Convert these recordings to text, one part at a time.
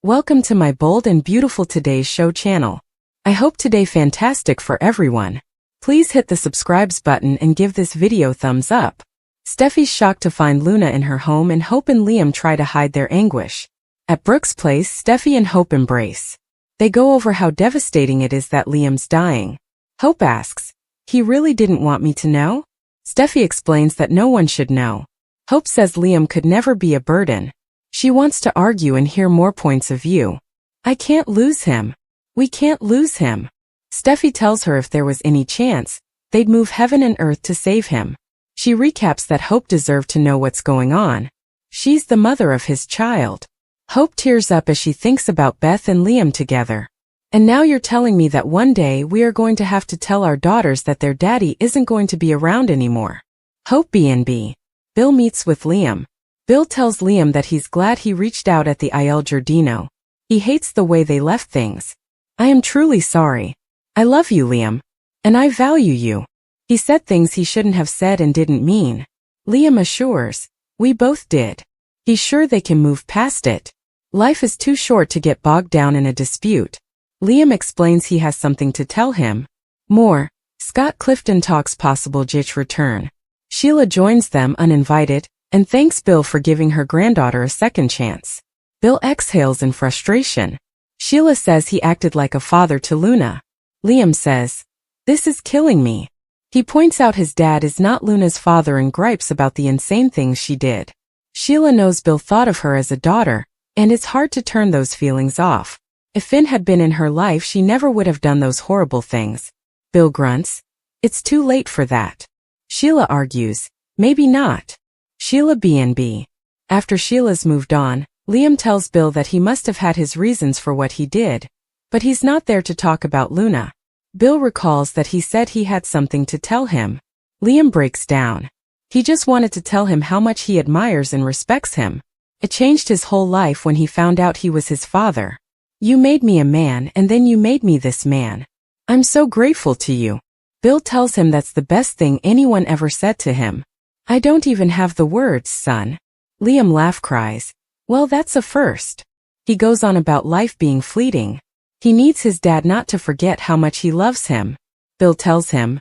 Welcome to my bold and beautiful Today's Show channel. I hope today fantastic for everyone. Please hit the subscribes button and give this video thumbs up. Steffi's shocked to find Luna in her home and Hope and Liam try to hide their anguish. At Brooke's place, Steffi and Hope embrace. They go over how devastating it is that Liam's dying. Hope asks, "He really didn't want me to know?" Steffi explains that no one should know. Hope says Liam could never be a burden. She wants to argue and hear more points of view. "I can't lose him. We can't lose him." Steffi tells her if there was any chance, they'd move heaven and earth to save him. She recaps that Hope deserved to know what's going on. She's the mother of his child. Hope tears up as she thinks about Beth and Liam together. "And now you're telling me that one day we are going to have to tell our daughters that their daddy isn't going to be around anymore." Hope B&B. Bill meets with Liam. Bill tells Liam that he's glad he reached out at the Il Giardino. He hates the way they left things. "I am truly sorry. I love you, Liam. And I value you." He said things he shouldn't have said and didn't mean. Liam assures, "We both did." He's sure they can move past it. Life is too short to get bogged down in a dispute. Liam explains he has something to tell him. More, Scott Clifton talks possible Jitch return. Sheila joins them uninvited and thanks Bill for giving her granddaughter a second chance. Bill exhales in frustration. Sheila says he acted like a father to Luna. Liam says, "This is killing me." He points out his dad is not Luna's father and gripes about the insane things she did. Sheila knows Bill thought of her as a daughter, and it's hard to turn those feelings off. If Finn had been in her life, she never would have done those horrible things. Bill grunts, "It's too late for that." Sheila argues, "Maybe not." Sheila B&B. After Sheila's moved on, Liam tells Bill that he must have had his reasons for what he did, but he's not there to talk about Luna. Bill recalls that he said he had something to tell him. Liam breaks down. He just wanted to tell him how much he admires and respects him. It changed his whole life when he found out he was his father. "You made me a man and then you made me this man. I'm so grateful to you." Bill tells him that's the best thing anyone ever said to him. "I don't even have the words, son." Liam cries, "Well, that's a first." He goes on about life being fleeting. He needs his dad not to forget how much he loves him. Bill tells him,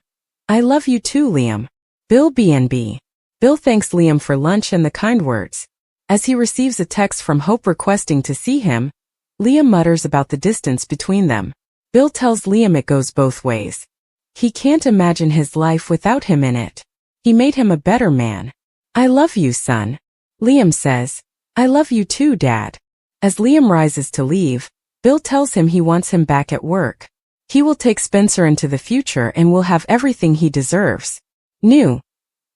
"I love you too, Liam." Bill B&B. Bill thanks Liam for lunch and the kind words. As he receives a text from Hope requesting to see him, Liam mutters about the distance between them. Bill tells Liam it goes both ways. He can't imagine his life without him in it. He made him a better man. "I love you, son." Liam says, "I love you too, Dad." As Liam rises to leave, Bill tells him he wants him back at work. He will take Spencer into the future and will have everything he deserves. New.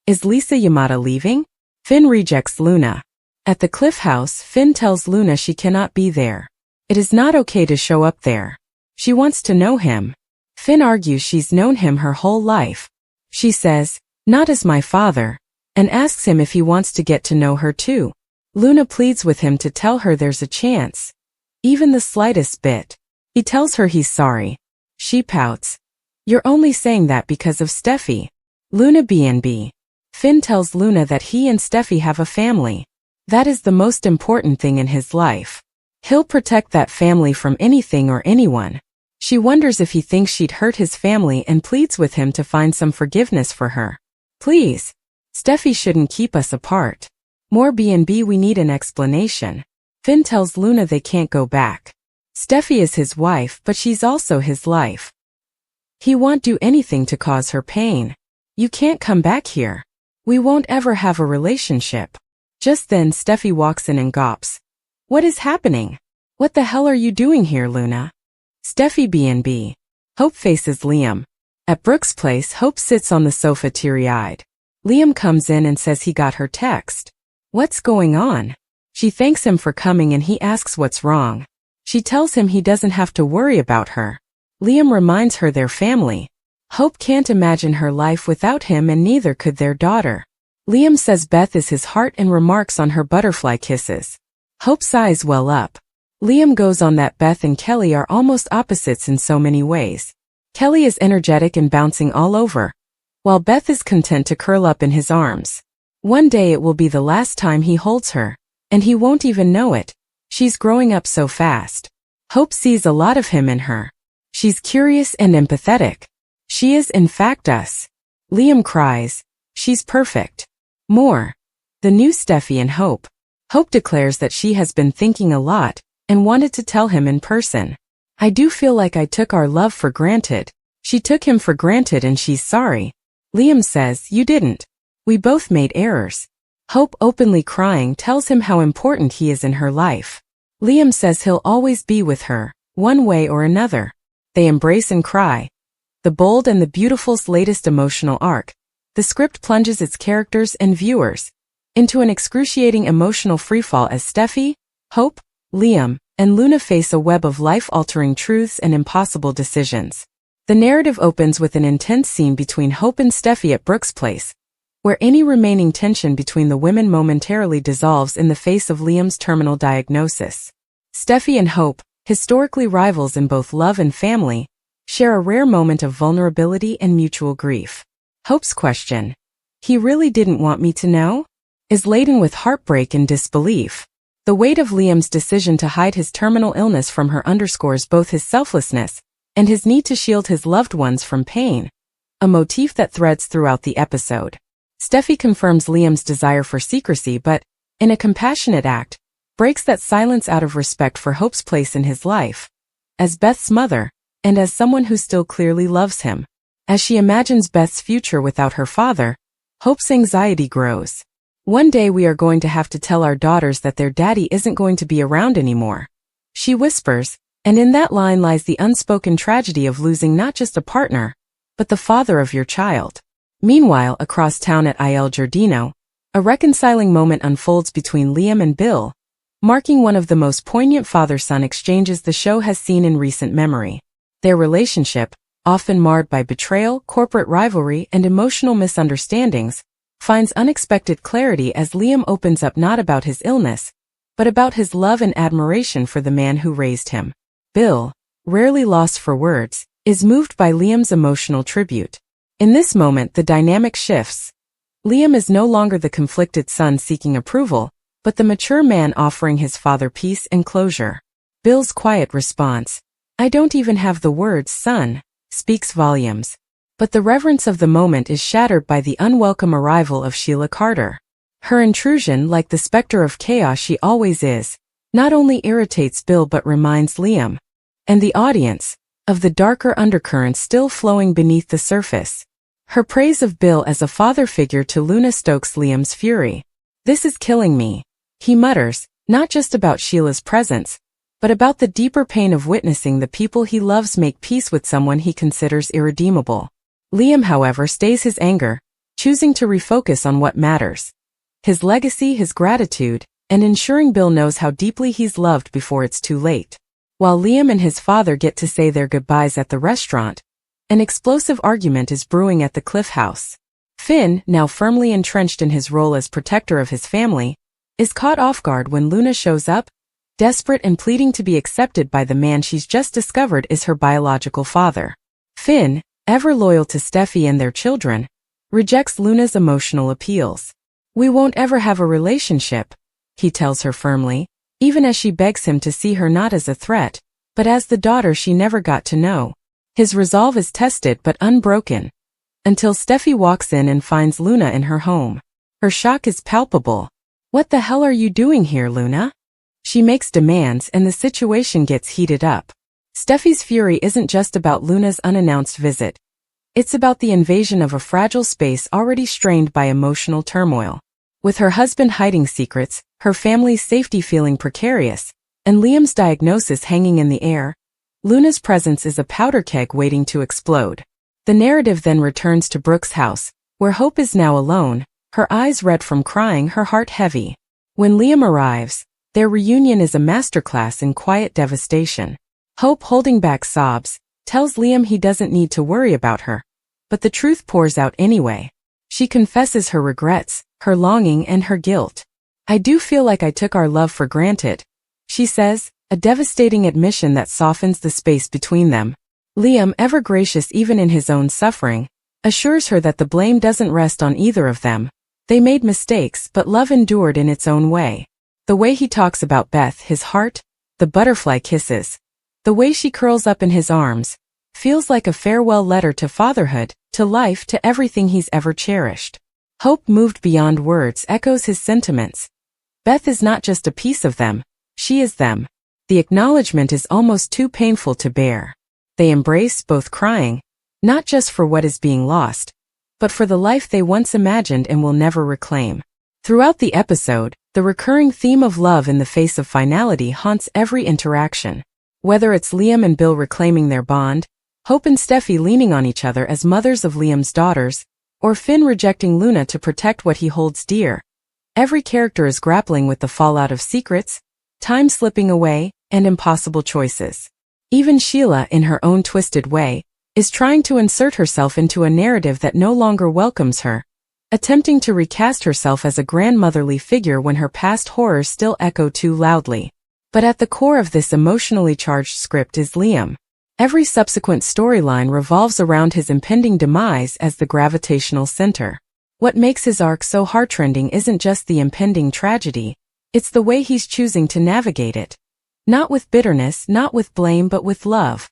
Is Lisa Yamada leaving? Finn rejects Luna. At the Cliff House, Finn tells Luna she cannot be there. It is not okay to show up there. She wants to know him. Finn argues she's known him her whole life. She says, "Not as my father," and asks him if he wants to get to know her too. Luna pleads with him to tell her there's a chance. Even the slightest bit. He tells her he's sorry. She pouts. "You're only saying that because of Steffi." Luna B&B. Finn tells Luna that he and Steffi have a family. That is the most important thing in his life. He'll protect that family from anything or anyone. She wonders if he thinks she'd hurt his family and pleads with him to find some forgiveness for her. "Please. Steffi shouldn't keep us apart." More B&B. We need an explanation. Finn tells Luna they can't go back. Steffi is his wife, but she's also his life. He won't do anything to cause her pain. "You can't come back here. We won't ever have a relationship." Just then Steffi walks in and gawps. "What is happening? What the hell are you doing here, Luna?" Steffi B&B. Hope faces Liam. At Brooke's place, Hope sits on the sofa teary-eyed. Liam comes in and says he got her text. What's going on? She thanks him for coming and he asks what's wrong. She tells him he doesn't have to worry about her. Liam reminds her they're family. Hope can't imagine her life without him and neither could their daughter. Liam says Beth is his heart and remarks on her butterfly kisses. Hope's eyes well up. Liam goes on that Beth and Kelly are almost opposites in so many ways. Kelly is energetic and bouncing all over, while Beth is content to curl up in his arms. One day it will be the last time he holds her, and he won't even know it. She's growing up so fast. Hope sees a lot of him in her. She's curious and empathetic. She is in fact us. Liam cries. She's perfect. More. The new Steffi and Hope. Hope declares that she has been thinking a lot and wanted to tell him in person. I do feel like I took our love for granted. She took him for granted and she's sorry. Liam says, you didn't. We both made errors. Hope, openly crying, tells him how important he is in her life. Liam says he'll always be with her, one way or another. They embrace and cry. The Bold and the Beautiful's latest emotional arc. The script plunges its characters and viewers into an excruciating emotional freefall as Steffi, Hope, Liam, and Luna face a web of life-altering truths and impossible decisions. The narrative opens with an intense scene between Hope and Steffi at Brooke's place, where any remaining tension between the women momentarily dissolves in the face of Liam's terminal diagnosis. Steffi and Hope, historically rivals in both love and family, share a rare moment of vulnerability and mutual grief. Hope's question, "He really didn't want me to know?" is laden with heartbreak and disbelief. The weight of Liam's decision to hide his terminal illness from her underscores both his selflessness and his need to shield his loved ones from pain, a motif that threads throughout the episode. Steffi confirms Liam's desire for secrecy but, in a compassionate act, breaks that silence out of respect for Hope's place in his life, as Beth's mother, and as someone who still clearly loves him. As she imagines Beth's future without her father, Hope's anxiety grows. One day we are going to have to tell our daughters that their daddy isn't going to be around anymore, she whispers, and in that line lies the unspoken tragedy of losing not just a partner, but the father of your child. Meanwhile, across town at Il Giardino, a reconciling moment unfolds between Liam and Bill, marking one of the most poignant father-son exchanges the show has seen in recent memory. Their relationship, often marred by betrayal, corporate rivalry, and emotional misunderstandings, finds unexpected clarity as Liam opens up not about his illness, but about his love and admiration for the man who raised him. Bill, rarely lost for words, is moved by Liam's emotional tribute. In this moment, the dynamic shifts. Liam is no longer the conflicted son seeking approval, but the mature man offering his father peace and closure. Bill's quiet response, "I don't even have the words, son," speaks volumes. But the reverence of the moment is shattered by the unwelcome arrival of Sheila Carter. Her intrusion, like the specter of chaos she always is, not only irritates Bill but reminds Liam, and the audience, of the darker undercurrents still flowing beneath the surface. Her praise of Bill as a father figure to Luna stokes Liam's fury. "This is killing me," he mutters, not just about Sheila's presence, but about the deeper pain of witnessing the people he loves make peace with someone he considers irredeemable. Liam, however, stays his anger, choosing to refocus on what matters: his legacy, his gratitude, and ensuring Bill knows how deeply he's loved before it's too late. While Liam and his father get to say their goodbyes at the restaurant, an explosive argument is brewing at the Cliff House. Finn, now firmly entrenched in his role as protector of his family, is caught off guard when Luna shows up, desperate and pleading to be accepted by the man she's just discovered is her biological father. Finn, ever loyal to Steffi and their children, rejects Luna's emotional appeals. "We won't ever have a relationship," he tells her firmly, even as she begs him to see her not as a threat, but as the daughter she never got to know. His resolve is tested but unbroken, until Steffi walks in and finds Luna in her home. Her shock is palpable. "What the hell are you doing here, Luna?" She makes demands and the situation gets heated up. Steffi's fury isn't just about Luna's unannounced visit. It's about the invasion of a fragile space already strained by emotional turmoil. With her husband hiding secrets, her family's safety feeling precarious, and Liam's diagnosis hanging in the air, Luna's presence is a powder keg waiting to explode. The narrative then returns to Brooke's house, where Hope is now alone, her eyes red from crying, her heart heavy. When Liam arrives, their reunion is a masterclass in quiet devastation. Hope, holding back sobs, tells Liam he doesn't need to worry about her, but the truth pours out anyway. She confesses her regrets, her longing, and her guilt. "I do feel like I took our love for granted," she says, a devastating admission that softens the space between them. Liam, ever gracious even in his own suffering, assures her that the blame doesn't rest on either of them. They made mistakes, but love endured in its own way. The way he talks about Beth, his heart, the butterfly kisses. The way she curls up in his arms. Feels like a farewell letter to fatherhood, to life, to everything he's ever cherished. Hope, moved beyond words, echoes his sentiments. Beth is not just a piece of them, she is them. The acknowledgement is almost too painful to bear. They embrace, both crying, not just for what is being lost, but for the life they once imagined and will never reclaim. Throughout the episode, the recurring theme of love in the face of finality haunts every interaction. Whether it's Liam and Bill reclaiming their bond, Hope and Steffy leaning on each other as mothers of Liam's daughters, or Finn rejecting Luna to protect what he holds dear. Every character is grappling with the fallout of secrets, time slipping away, and impossible choices. Even Sheila, in her own twisted way, is trying to insert herself into a narrative that no longer welcomes her, attempting to recast herself as a grandmotherly figure when her past horrors still echo too loudly. But at the core of this emotionally charged script is Liam. Every subsequent storyline revolves around his impending demise as the gravitational center. What makes his arc so heartrending isn't just the impending tragedy, it's the way he's choosing to navigate it. Not with bitterness, not with blame, but with love.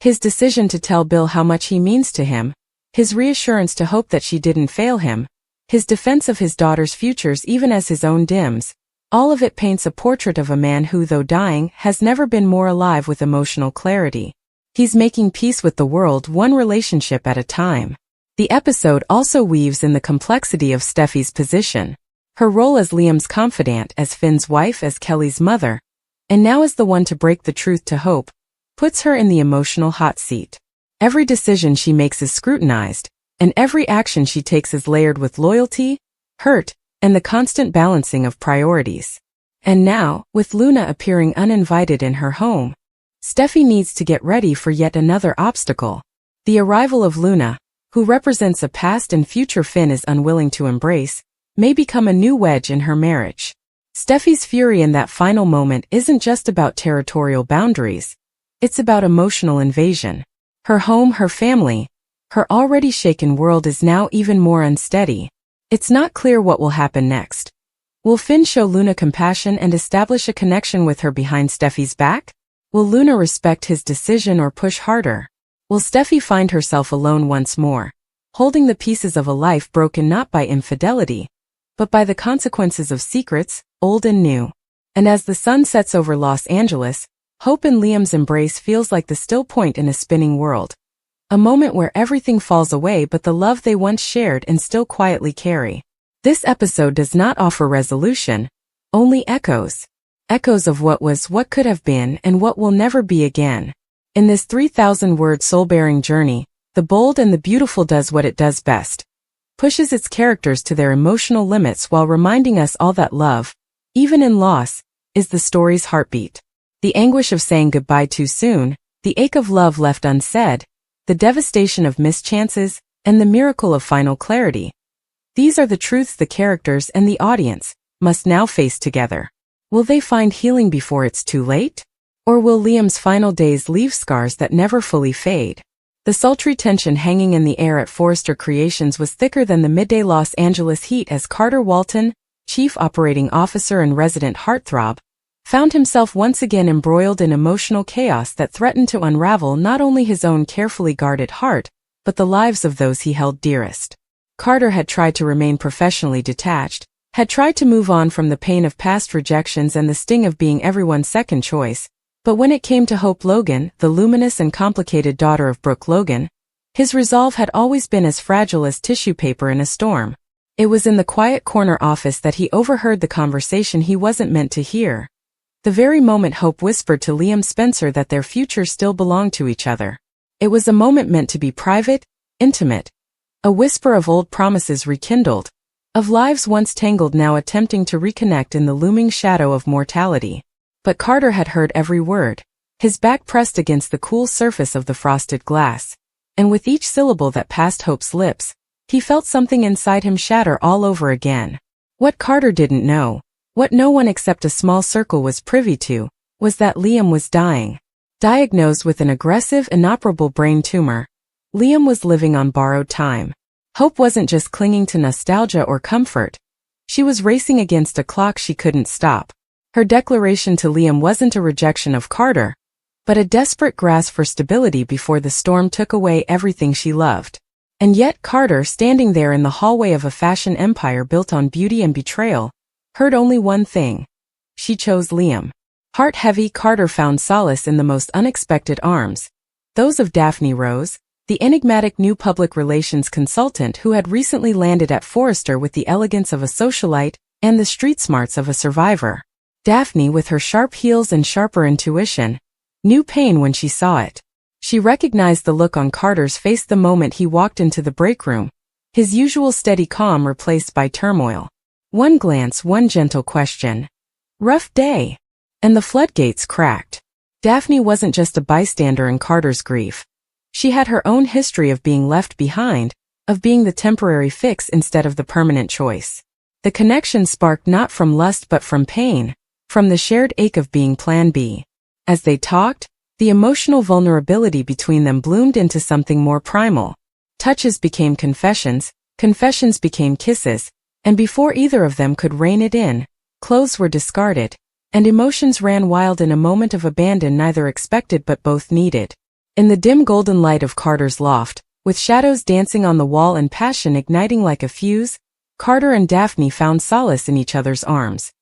His decision to tell Bill how much he means to him, his reassurance to Hope that she didn't fail him, his defense of his daughter's futures even as his own dims, all of it paints a portrait of a man who, though dying, has never been more alive with emotional clarity. He's making peace with the world one relationship at a time. The episode also weaves in the complexity of Steffy's position. Her role as Liam's confidant, as Finn's wife, as Kelly's mother, and now as the one to break the truth to Hope, puts her in the emotional hot seat. Every decision she makes is scrutinized, and every action she takes is layered with loyalty, hurt, and the constant balancing of priorities. And now, with Luna appearing uninvited in her home, Steffy needs to get ready for yet another obstacle. The arrival of Luna, who represents a past and future Finn is unwilling to embrace, may become a new wedge in her marriage. Steffy's fury in that final moment isn't just about territorial boundaries, it's about emotional invasion. Her home, her family, her already shaken world is now even more unsteady. It's not clear what will happen next. Will Finn show Luna compassion and establish a connection with her behind Steffy's back? Will Luna respect his decision or push harder? Will Steffy find herself alone once more, holding the pieces of a life broken not by infidelity, but by the consequences of secrets, old and new? And as the sun sets over Los Angeles, Hope and Liam's embrace feels like the still point in a spinning world. A moment where everything falls away but the love they once shared and still quietly carry. This episode does not offer resolution, only echoes. Echoes of what was, what could have been, and what will never be again. In this 3,000-word soul-bearing journey, the bold and the beautiful does what it does best. Pushes its characters to their emotional limits while reminding us all that love, even in loss, is the story's heartbeat. The anguish of saying goodbye too soon, the ache of love left unsaid, the devastation of missed chances, and the miracle of final clarity. These are the truths the characters and the audience must now face together. Will they find healing before it's too late? Or will Liam's final days leave scars that never fully fade? The sultry tension hanging in the air at Forrester Creations was thicker than the midday Los Angeles heat as Carter Walton, Chief Operating Officer and resident heartthrob, found himself once again embroiled in emotional chaos that threatened to unravel not only his own carefully guarded heart, but the lives of those he held dearest. Carter had tried to remain professionally detached, had tried to move on from the pain of past rejections and the sting of being everyone's second choice, but when it came to Hope Logan, the luminous and complicated daughter of Brooke Logan, his resolve had always been as fragile as tissue paper in a storm. It was in the quiet corner office that he overheard the conversation he wasn't meant to hear. The very moment Hope whispered to Liam Spencer that their futures still belonged to each other. It was a moment meant to be private, intimate. A whisper of old promises rekindled, of lives once tangled now attempting to reconnect in the looming shadow of mortality. But Carter had heard every word, his back pressed against the cool surface of the frosted glass. And with each syllable that passed Hope's lips, he felt something inside him shatter all over again. What Carter didn't know, what no one except a small circle was privy to, was that Liam was dying. Diagnosed with an aggressive, inoperable brain tumor, Liam was living on borrowed time. Hope wasn't just clinging to nostalgia or comfort. She was racing against a clock she couldn't stop. Her declaration to Liam wasn't a rejection of Carter, but a desperate grasp for stability before the storm took away everything she loved. And yet Carter, standing there in the hallway of a fashion empire built on beauty and betrayal, heard only one thing. She chose Liam. Heart-heavy, Carter found solace in the most unexpected arms, those of Daphne Rose, the enigmatic new public relations consultant who had recently landed at Forrester with the elegance of a socialite and the street smarts of a survivor. Daphne, with her sharp heels and sharper intuition, knew pain when she saw it. She recognized the look on Carter's face the moment he walked into the break room, his usual steady calm replaced by turmoil. One glance, one gentle question. "Rough day." And the floodgates cracked. Daphne wasn't just a bystander in Carter's grief. She had her own history of being left behind, of being the temporary fix instead of the permanent choice. The connection sparked not from lust but from pain, from the shared ache of being Plan B. As they talked, the emotional vulnerability between them bloomed into something more primal. Touches became confessions, confessions became kisses, and before either of them could rein it in, clothes were discarded, and emotions ran wild in a moment of abandon neither expected but both needed. In the dim golden light of Carter's loft, with shadows dancing on the wall and passion igniting like a fuse, Carter and Daphne found solace in each other's arms.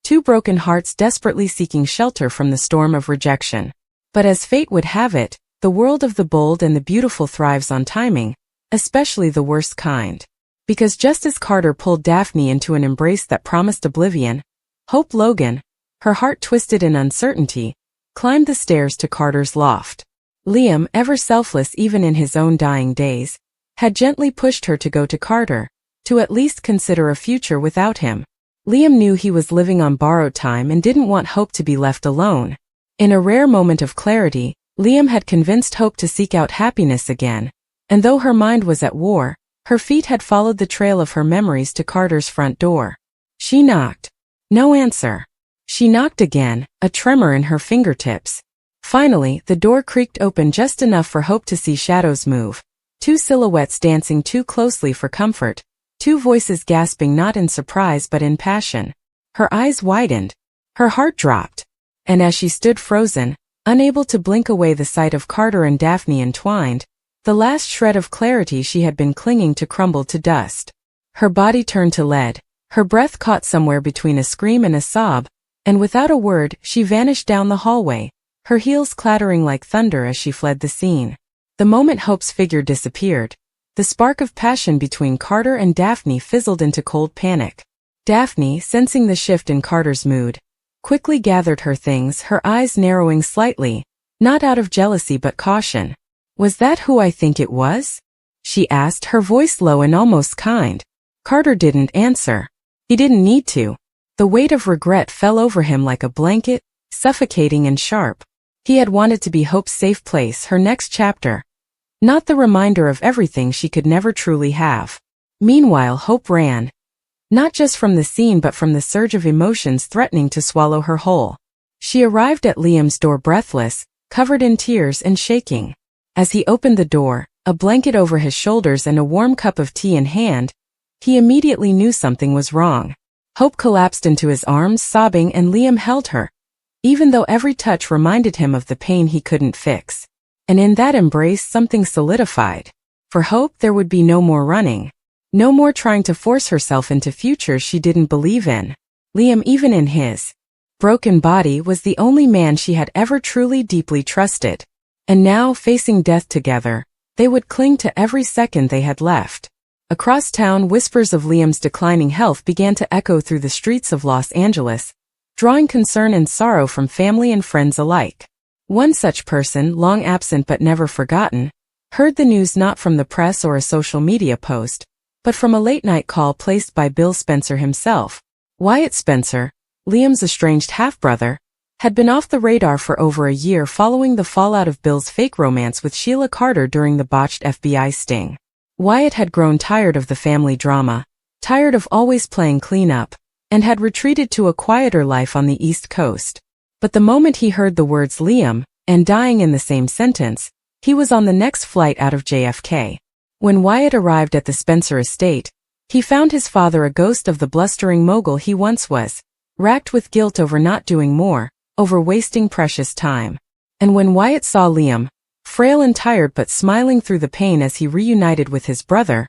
Two broken hearts desperately seeking shelter from the storm of rejection. But as fate would have it, the world of the bold and the beautiful thrives on timing, especially the worst kind. Because just as Carter pulled Daphne into an embrace that promised oblivion, Hope Logan, her heart twisted in uncertainty, climbed the stairs to Carter's loft. Liam, ever selfless even in his own dying days, had gently pushed her to go to Carter, to at least consider a future without him. Liam knew he was living on borrowed time and didn't want Hope to be left alone. In a rare moment of clarity, Liam had convinced Hope to seek out happiness again, and though her mind was at war, her feet had followed the trail of her memories to Carter's front door. She knocked. No answer. She knocked again, a tremor in her fingertips. Finally, the door creaked open just enough for Hope to see shadows move, two silhouettes dancing too closely for comfort, two voices gasping not in surprise but in passion. Her eyes widened. Her heart dropped. And as she stood frozen, unable to blink away the sight of Carter and Daphne entwined, the last shred of clarity she had been clinging to crumbled to dust. Her body turned to lead, her breath caught somewhere between a scream and a sob, and without a word, she vanished down the hallway, her heels clattering like thunder as she fled the scene. The moment Hope's figure disappeared, the spark of passion between Carter and Daphne fizzled into cold panic. Daphne, sensing the shift in Carter's mood, quickly gathered her things, her eyes narrowing slightly, not out of jealousy but caution. "Was that who I think it was?" she asked, her voice low and almost kind. Carter didn't answer. He didn't need to. The weight of regret fell over him like a blanket, suffocating and sharp. He had wanted to be Hope's safe place, her next chapter, not the reminder of everything she could never truly have. Meanwhile, Hope ran. Not just from the scene but from the surge of emotions threatening to swallow her whole. She arrived at Liam's door breathless, covered in tears and shaking. As he opened the door, a blanket over his shoulders and a warm cup of tea in hand, he immediately knew something was wrong. Hope collapsed into his arms, sobbing, and Liam held her, even though every touch reminded him of the pain he couldn't fix. And in that embrace something solidified. For Hope there would be no more running. No more trying to force herself into futures she didn't believe in. Liam, even in his broken body, was the only man she had ever truly deeply trusted. And now, facing death together, they would cling to every second they had left. Across town, whispers of Liam's declining health began to echo through the streets of Los Angeles, drawing concern and sorrow from family and friends alike. One such person, long absent but never forgotten, heard the news not from the press or a social media post, but from a late-night call placed by Bill Spencer himself. Wyatt Spencer, Liam's estranged half-brother, had been off the radar for over a year following the fallout of Bill's fake romance with Sheila Carter during the botched FBI sting. Wyatt had grown tired of the family drama, tired of always playing cleanup, and had retreated to a quieter life on the East Coast. But the moment he heard the words Liam, and dying in the same sentence, he was on the next flight out of JFK. When Wyatt arrived at the Spencer estate, He found his father a ghost of the blustering mogul he once was, racked with guilt over not doing more, over wasting precious time. And when Wyatt saw Liam, frail and tired but smiling through the pain as he reunited with his brother,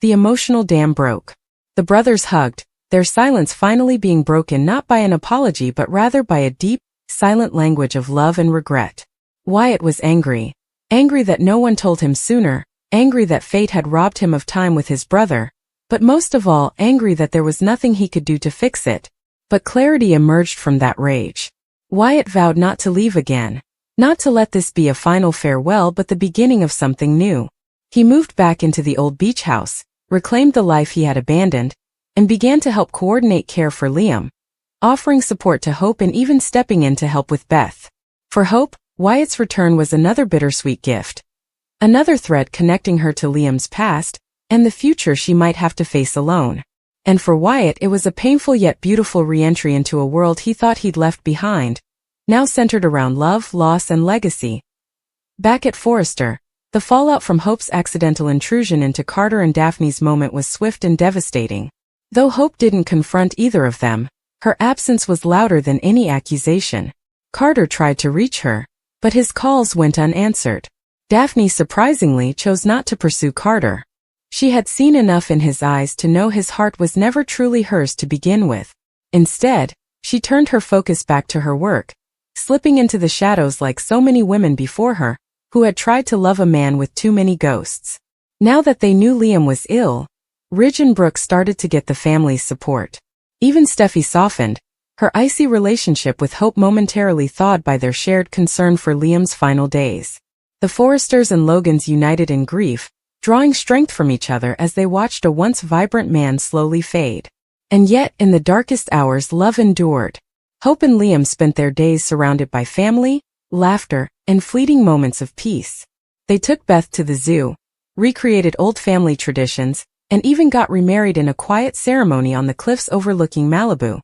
the emotional dam broke. The brothers hugged, their silence finally being broken not by an apology but rather by a deep, silent language of love and regret. Wyatt was angry. Angry that no one told him sooner, angry that fate had robbed him of time with his brother, but most of all angry that there was nothing he could do to fix it. But clarity emerged from that rage. Wyatt vowed not to leave again, not to let this be a final farewell but the beginning of something new. He moved back into the old beach house, reclaimed the life he had abandoned, and began to help coordinate care for Liam, offering support to Hope and even stepping in to help with Beth. For Hope, Wyatt's return was another bittersweet gift. Another thread connecting her to Liam's past, and the future she might have to face alone. And for Wyatt it was a painful yet beautiful re-entry into a world he thought he'd left behind, now centered around love, loss, and legacy. Back at Forrester, the fallout from Hope's accidental intrusion into Carter and Daphne's moment was swift and devastating. Though Hope didn't confront either of them, her absence was louder than any accusation. Carter tried to reach her, but his calls went unanswered. Daphne surprisingly chose not to pursue Carter. She had seen enough in his eyes to know his heart was never truly hers to begin with. Instead, she turned her focus back to her work, slipping into the shadows like so many women before her, who had tried to love a man with too many ghosts. Now that they knew Liam was ill, Ridge and Brooke started to get the family's support. Even Steffi softened, her icy relationship with Hope momentarily thawed by their shared concern for Liam's final days. The Forresters and Logans united in grief, drawing strength from each other as they watched a once vibrant man slowly fade. And yet, in the darkest hours, love endured. Hope and Liam spent their days surrounded by family, laughter, and fleeting moments of peace. They took Beth to the zoo, recreated old family traditions, and even got remarried in a quiet ceremony on the cliffs overlooking Malibu.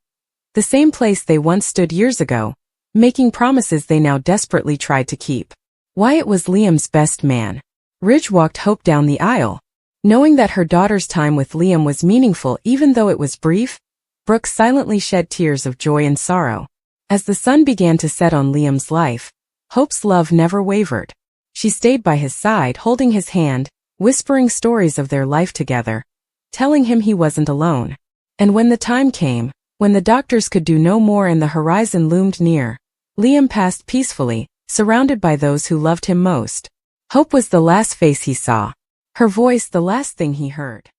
The same place they once stood years ago, making promises they now desperately tried to keep. Wyatt was Liam's best man. Ridge walked Hope down the aisle. Knowing that her daughter's time with Liam was meaningful even though it was brief, Brooke silently shed tears of joy and sorrow. As the sun began to set on Liam's life, Hope's love never wavered. She stayed by his side holding his hand, whispering stories of their life together, telling him he wasn't alone. And when the time came, when the doctors could do no more and the horizon loomed near, Liam passed peacefully, surrounded by those who loved him most. Hope was the last face he saw, her voice the last thing he heard.